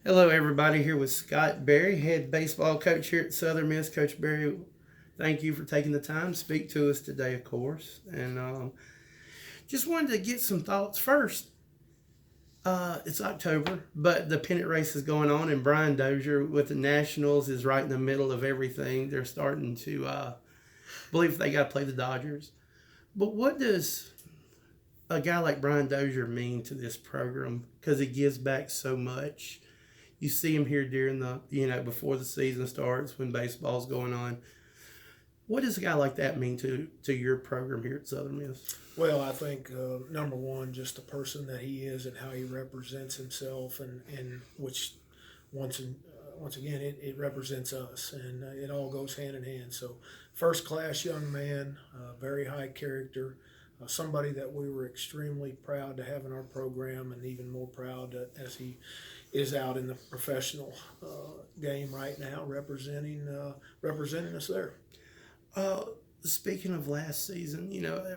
Hello, everybody. Here with Scott Berry, head baseball coach here at Southern Miss. Coach Berry, thank you for taking the time to speak to us today, of course. And just wanted to get some thoughts first. It's October, but the pennant race is going on, and Brian Dozier with the Nationals is right in the middle of everything. They're starting to believe they got to play the Dodgers. But what does a guy like Brian Dozier mean to this program? Because he gives back so much. You see him here during before the season starts when baseball's going on. What does a guy like that mean to your program here at Southern Miss? Well, I think number one, just the person that he is and how he represents himself, and which once again it represents us, and it all goes hand in hand. So, first class young man, very high character, somebody that we were extremely proud to have in our program, and even more proud as he is out in the professional game right now, representing us there. Uh, Speaking of last season,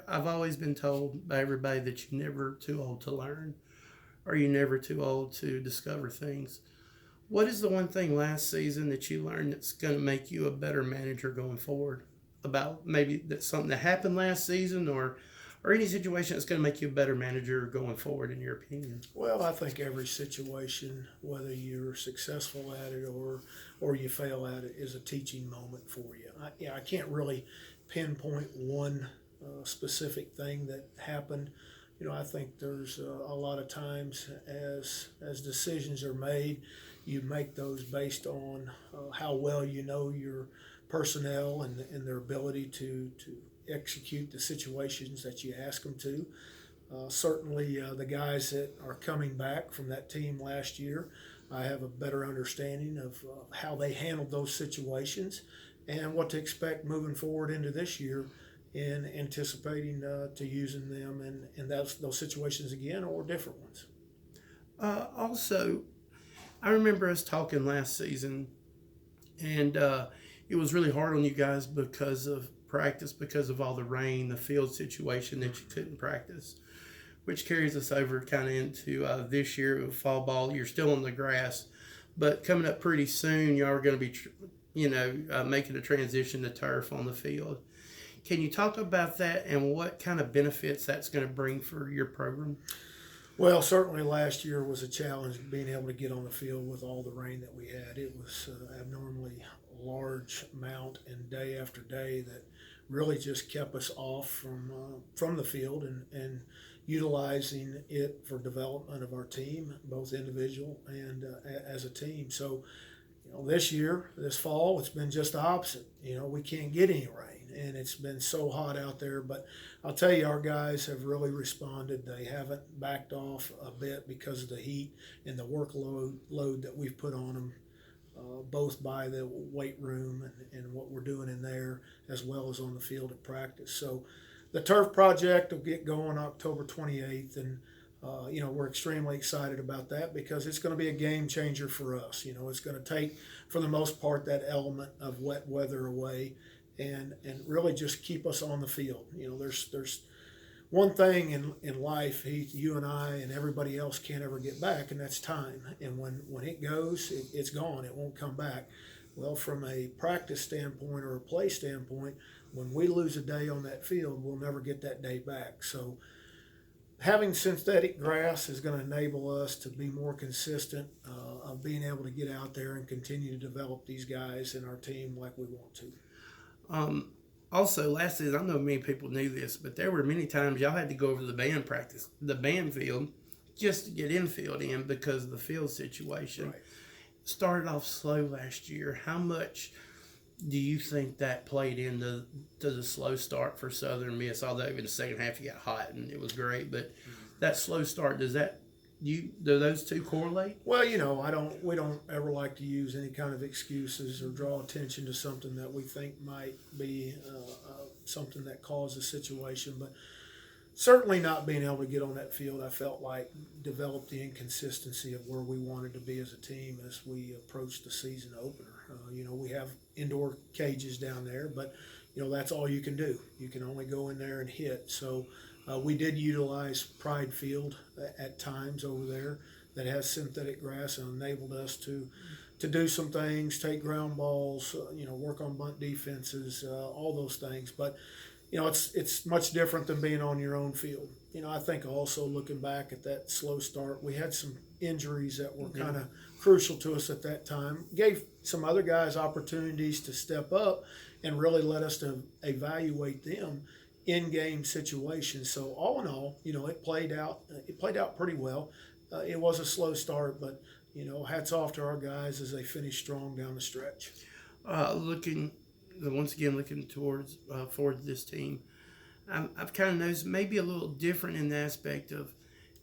I've always been told by everybody that you're never too old to learn, or you're never too old to discover things. What is the one thing last season that you learned that's going to make you a better manager going forward? About maybe that's something that happened last season, or any situation that's going to make you a better manager going forward, in your opinion? Well, I think every situation, whether you're successful at it or you fail at it, is a teaching moment for you. I can't really pinpoint one specific thing that happened. I think there's a lot of times as decisions are made, you make those based on how well you know your personnel and their ability to execute the situations that you ask them to. Certainly, the guys that are coming back from that team last year, I have a better understanding of how they handled those situations and what to expect moving forward into this year in anticipating to using them in those situations again or different ones. Also, I remember us talking last season, and it was really hard on you guys because of practice, because of all the rain, the field situation that you couldn't practice, which carries us over kind of into this year with fall ball. You're still on the grass, but coming up pretty soon, y'all are going to be, making a transition to turf on the field. Can you talk about that and what kind of benefits that's going to bring for your program? Well, certainly last year was a challenge being able to get on the field with all the rain that we had. It was abnormally large amount and day after day that really just kept us off from the field and utilizing it for development of our team, both individual and as a team. So, this year, this fall, it's been just the opposite. We can't get any rain, and it's been so hot out there. But I'll tell you, our guys have really responded. They haven't backed off a bit because of the heat and the workload that we've put on them, both by the weight room and what we're doing in there, as well as on the field at practice. So the turf project will get going October 28th, and we're extremely excited about that because it's going to be a game changer for us. It's going to take, for the most part, that element of wet weather away, and really just keep us on the field. There's one thing in life you and I and everybody else can't ever get back, and that's time. And when it goes, it's gone. It won't come back. Well, from a practice standpoint or a play standpoint, when we lose a day on that field, we'll never get that day back. So having synthetic grass is going to enable us to be more consistent of being able to get out there and continue to develop these guys in our team like we want to. Um, Also, last season, I know many people knew this, but there were many times y'all had to go over to the band practice, the band field, just to get infield in because of the field situation. Right. Started off slow last year. How much do you think that played into the slow start for Southern Miss? Although in the second half you got hot and it was great, but that slow start, do those two correlate? Well, we don't ever like to use any kind of excuses or draw attention to something that we think might be something that caused a situation. But certainly not being able to get on that field, I felt like developed the inconsistency of where we wanted to be as a team as we approached the season opener. We have indoor cages down there, but that's all you can do. You can only go in there and hit. So we did utilize Pride Field at times over there. that has synthetic grass and enabled us to do some things, take ground balls, work on bunt defenses, all those things. But it's much different than being on your own field. I think also looking back at that slow start, we had some injuries that were kind of crucial to us at that time. Gave some other guys opportunities to step up and really let us to evaluate them in game situations. So all in all, it played out. It played out pretty well. It was a slow start, but hats off to our guys as they finished strong down the stretch. Once again, looking towards forward to this team, I've kind of noticed maybe a little different in the aspect of,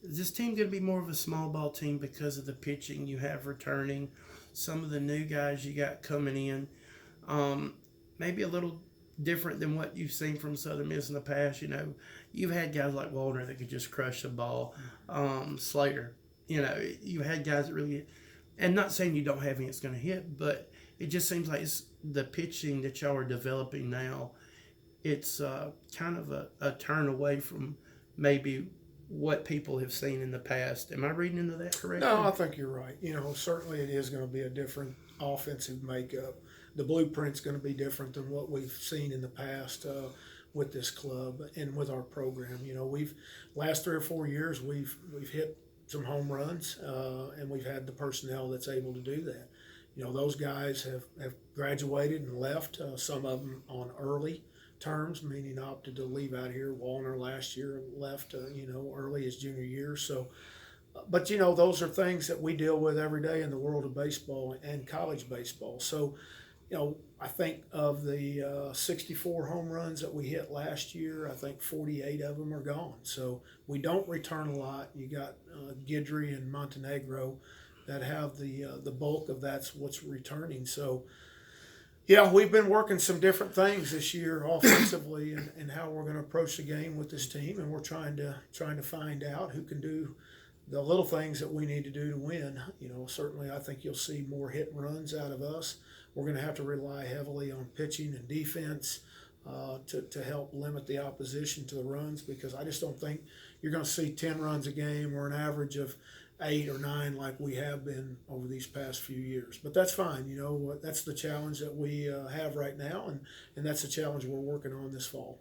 is this team going to be more of a small ball team because of the pitching you have returning, some of the new guys you got coming in, maybe a little different than what you've seen from Southern Miss in the past. You've had guys like Waldner that could just crush the ball, Slater. You've had guys that really, and not saying you don't have any that's going to hit, but it just seems like it's the pitching that y'all are developing now. It's kind of a turn away from maybe what people have seen in the past. Am I reading into that correctly? No, I think you're right. Certainly it is going to be a different offensive makeup. The blueprint's going to be different than what we've seen in the past with this club and with our program. We've last 3 or 4 years we've hit some home runs and we've had the personnel that's able to do that. Those guys have graduated and left. Some of them on early terms, meaning opted to leave out here. Wallner last year left, early his junior year. So, but those are things that we deal with every day in the world of baseball and college baseball. So, I think of the 64 home runs that we hit last year, I think 48 of them are gone. So we don't return a lot. You got Guidry and Montenegro that have the bulk of that's what's returning. So, yeah, we've been working some different things this year offensively and how we're going to approach the game with this team, and we're trying to find out who can do the little things that we need to do to win. Certainly I think you'll see more hit and runs out of us. We're going to have to rely heavily on pitching and defense to help limit the opposition to the runs, because I just don't think you're going to see 10 runs a game or an average of 8 or 9 like we have been over these past few years. But that's fine. That's the challenge that we have right now, and that's the challenge we're working on this fall.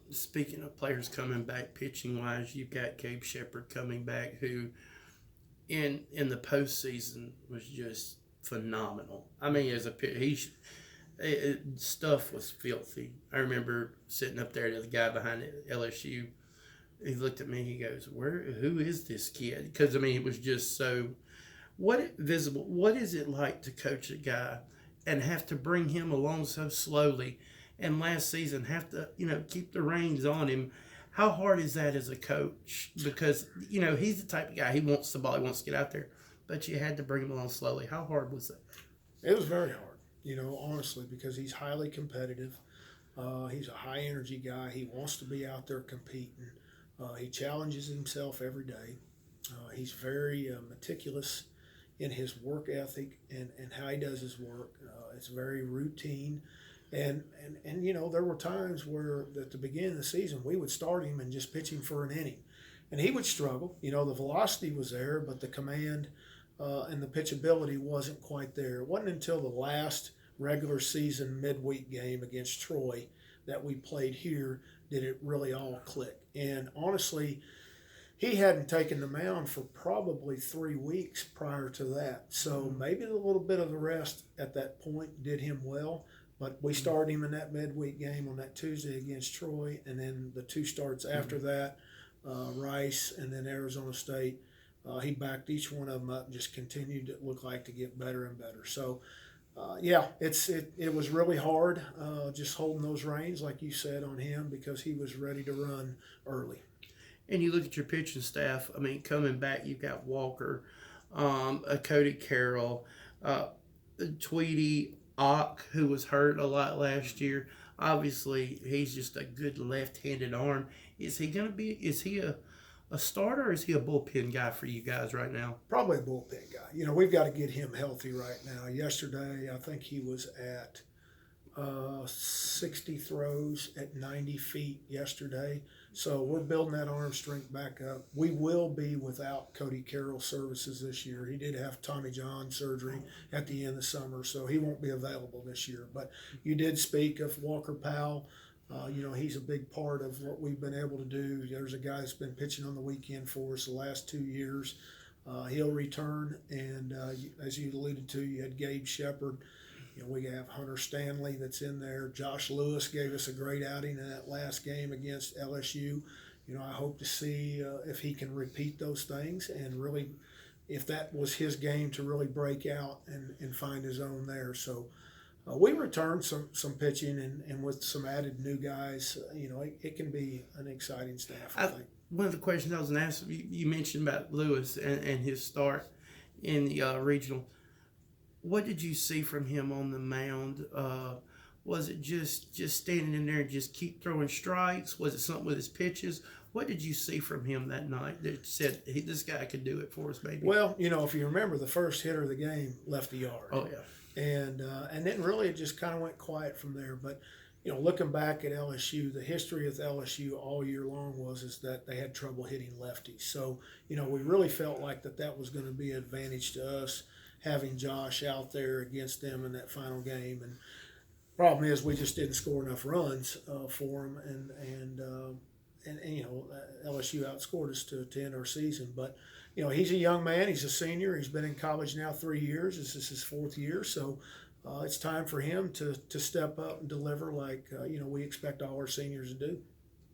Speaking of players coming back pitching wise, you've got Gabe Shepard coming back, who in the postseason was just phenomenal. I mean, as a stuff was filthy. I remember sitting up there to the guy behind LSU. He looked at me. He goes, "Who is this kid?" Because it was just so visible. What is it like to coach a guy and have to bring him along so slowly? And last season, have to keep the reins on him. How hard is that as a coach? Because he's the type of guy, he wants the ball, he wants to get out there, but you had to bring him along slowly. How hard was that? It was very hard, honestly, because he's highly competitive. He's a high energy guy. He wants to be out there competing. He challenges himself every day. He's very meticulous in his work ethic and how he does his work. It's very routine. And there were times where at the beginning of the season we would start him and just pitch him for an inning, and he would struggle. The velocity was there, but the command and the pitchability wasn't quite there. It wasn't until the last regular season midweek game against Troy that we played here did it really all click. And honestly, he hadn't taken the mound for probably 3 weeks prior to that. So maybe a little bit of the rest at that point did him well. But we started him in that midweek game on that Tuesday against Troy, and then the 2 starts after that, Rice and then Arizona State. He backed each one of them up and just continued to look like to get better and better. So, it was really hard just holding those reins, like you said, on him, because he was ready to run early. And you look at your pitching staff. Coming back, you've got Walker, Cody Carroll, Tweedy, Ock, who was hurt a lot last year. Obviously, he's just a good left-handed arm. Is he a starter, or is he a bullpen guy for you guys right now? Probably a bullpen guy. We've got to get him healthy right now. Yesterday, I think he was at 60 throws at 90 feet yesterday. So we're building that arm strength back up. We will be without Cody Carroll's services this year. He did have Tommy John surgery at the end of the summer, so he won't be available this year. But you did speak of Walker Powell. He's a big part of what we've been able to do. There's a guy that's been pitching on the weekend for us the last 2 years. He'll return, and as you alluded to, you had Gabe Shepard. We have Hunter Stanley that's in there. Josh Lewis gave us a great outing in that last game against LSU. I hope to see if he can repeat those things and really, if that was his game, to really break out and find his own there. So we returned some pitching, and with some added new guys, it can be an exciting staff, I think. One of the questions I was going to ask, you mentioned about Lewis and his start in the regional. What did you see from him on the mound? Was it just standing in there and just keep throwing strikes? Was it something with his pitches? What did you see from him that night that said, hey, this guy could do it for us, maybe? Well, if you remember, the first hitter of the game left the yard. Oh, yeah. And then really it just kind of went quiet from there. But, looking back at LSU, the history of LSU all year long is that they had trouble hitting lefties. So, we really felt like that was going to be an advantage to us, having Josh out there against them in that final game. And problem is we just didn't score enough runs for him, and LSU outscored us to end our season. But he's a young man, he's a senior, he's been in college now 3 years. This is his 4th year, so it's time for him to step up and deliver like we expect all our seniors to do.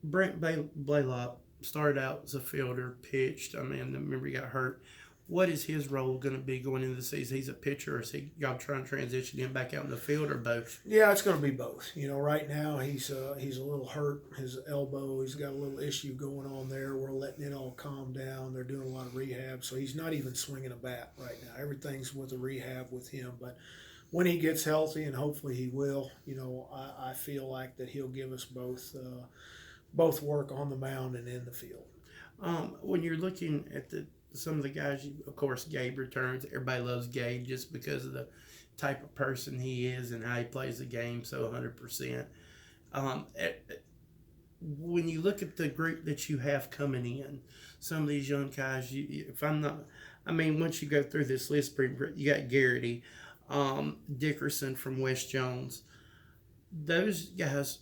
Brent Blaylock started out as a fielder, pitched. I remember he got hurt. What is his role going to be going into the season? He's a pitcher, or is y'all trying to transition him back out in the field, or both? Yeah, it's going to be both. Right now he's a little hurt, his elbow. He's got a little issue going on there. We're letting it all calm down. They're doing a lot of rehab, so he's not even swinging a bat right now. Everything's with a rehab with him. But when he gets healthy, and hopefully he will, I feel like that he'll give us both work on the mound and in the field. When you're looking at some of the guys, of course, Gabe returns. Everybody loves Gabe just because of the type of person he is and how he plays the game so 100%. When you look at the group that you have coming in, some of these young guys, once you go through this list, you got Garrity, Dickerson from West Jones. Those guys,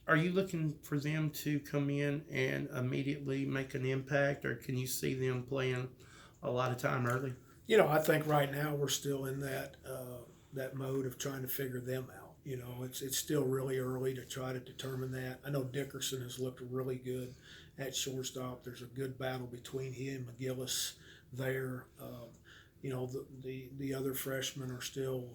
are you looking for them to come in and immediately make an impact, or can you see them playing a lot of time early? I think right now we're still in that mode of trying to figure them out. It's still really early to try to determine that. I know Dickerson has looked really good at shortstop. There's a good battle between he and McGillis there. The other freshmen are still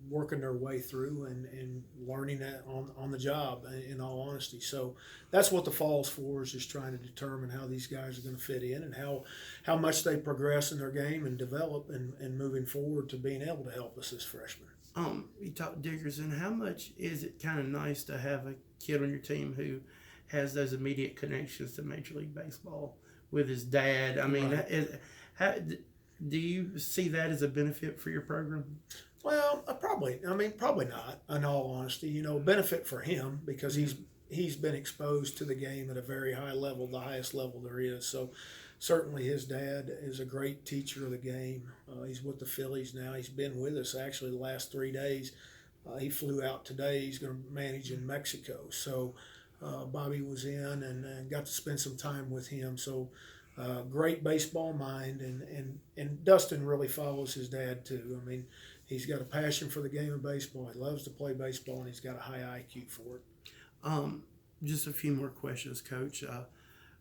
working their way through and learning that on the job, in all honesty. So that's what the fall's for, is just trying to determine how these guys are going to fit in and how much they progress in their game and develop and moving forward to being able to help us as freshmen. You talked Dickerson. How much is it kind of nice to have a kid on your team who has those immediate connections to Major League Baseball with his dad? Right. Do you see that as a benefit for your program? Well, probably not, in all honesty. Benefit for him because he's been exposed to the game at a very high level, the highest level there is. So certainly his dad is a great teacher of the game. He's with the Phillies now. He's been with us actually the last 3 days. He flew out today. He's going to manage in Mexico. So Bobby was in and got to spend some time with him. So great baseball mind, and Dustin really follows his dad too. He's got a passion for the game of baseball. He loves to play baseball, and he's got a high IQ for it. Just a few more questions, Coach.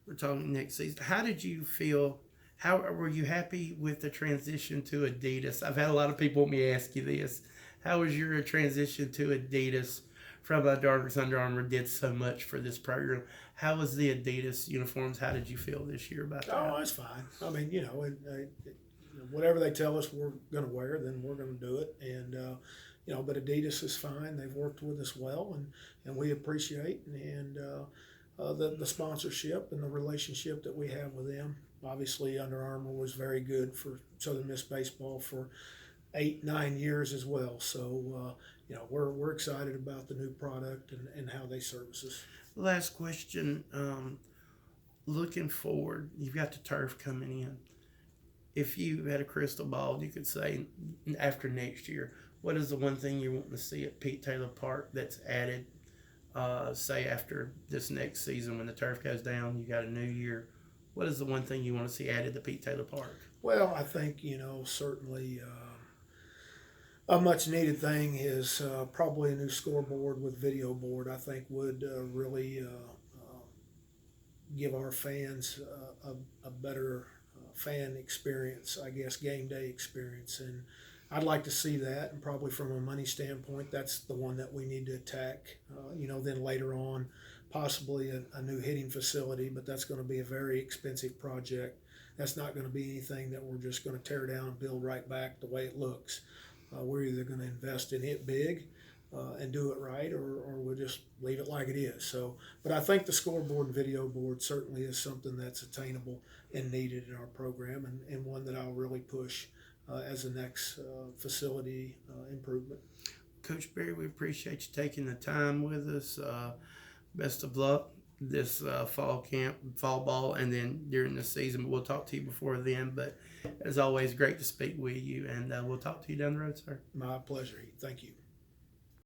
We're talking next season. How did you feel? How were you happy with the transition to Adidas? I've had a lot of people want me to ask you this. How was your transition to Adidas from Under Armour did so much for this program? How was the Adidas uniforms? How did you feel this year about that? Oh, it's fine. Whatever they tell us we're going to wear, then we're going to do it. And but Adidas is fine. They've worked with us well, and we appreciate the sponsorship and the relationship that we have with them. Obviously, Under Armour was very good for Southern Miss baseball for 8-9 years as well. So we're excited about the new product and how they service us. Last question. Looking forward, you've got the turf coming in. If you had a crystal ball, you could say after next year, what is the one thing you want to see at Pete Taylor Park that's added? Say after this next season, when the turf goes down, you got a new year. What is the one thing you want to see added to Pete Taylor Park? Well, I think certainly a much needed thing is probably a new scoreboard with video board. I think would really give our fans a better fan experience, I guess, game day experience. And I'd like to see that, and probably from a money standpoint, that's the one that we need to attack. Then later on, possibly a new hitting facility, but that's going to be a very expensive project. That's not going to be anything that we're just going to tear down and build right back the way it looks. We're either going to invest in it big and do it right, or we'll just leave it like it is. So, but I think the scoreboard and video board certainly is something that's attainable and needed in our program, and one that I'll really push as the next facility improvement. Coach Berry, we appreciate you taking the time with us. Best of luck this fall camp, fall ball, and then during the season. We'll talk to you before then. But as always, great to speak with you, and we'll talk to you down the road, sir. My pleasure. Thank you.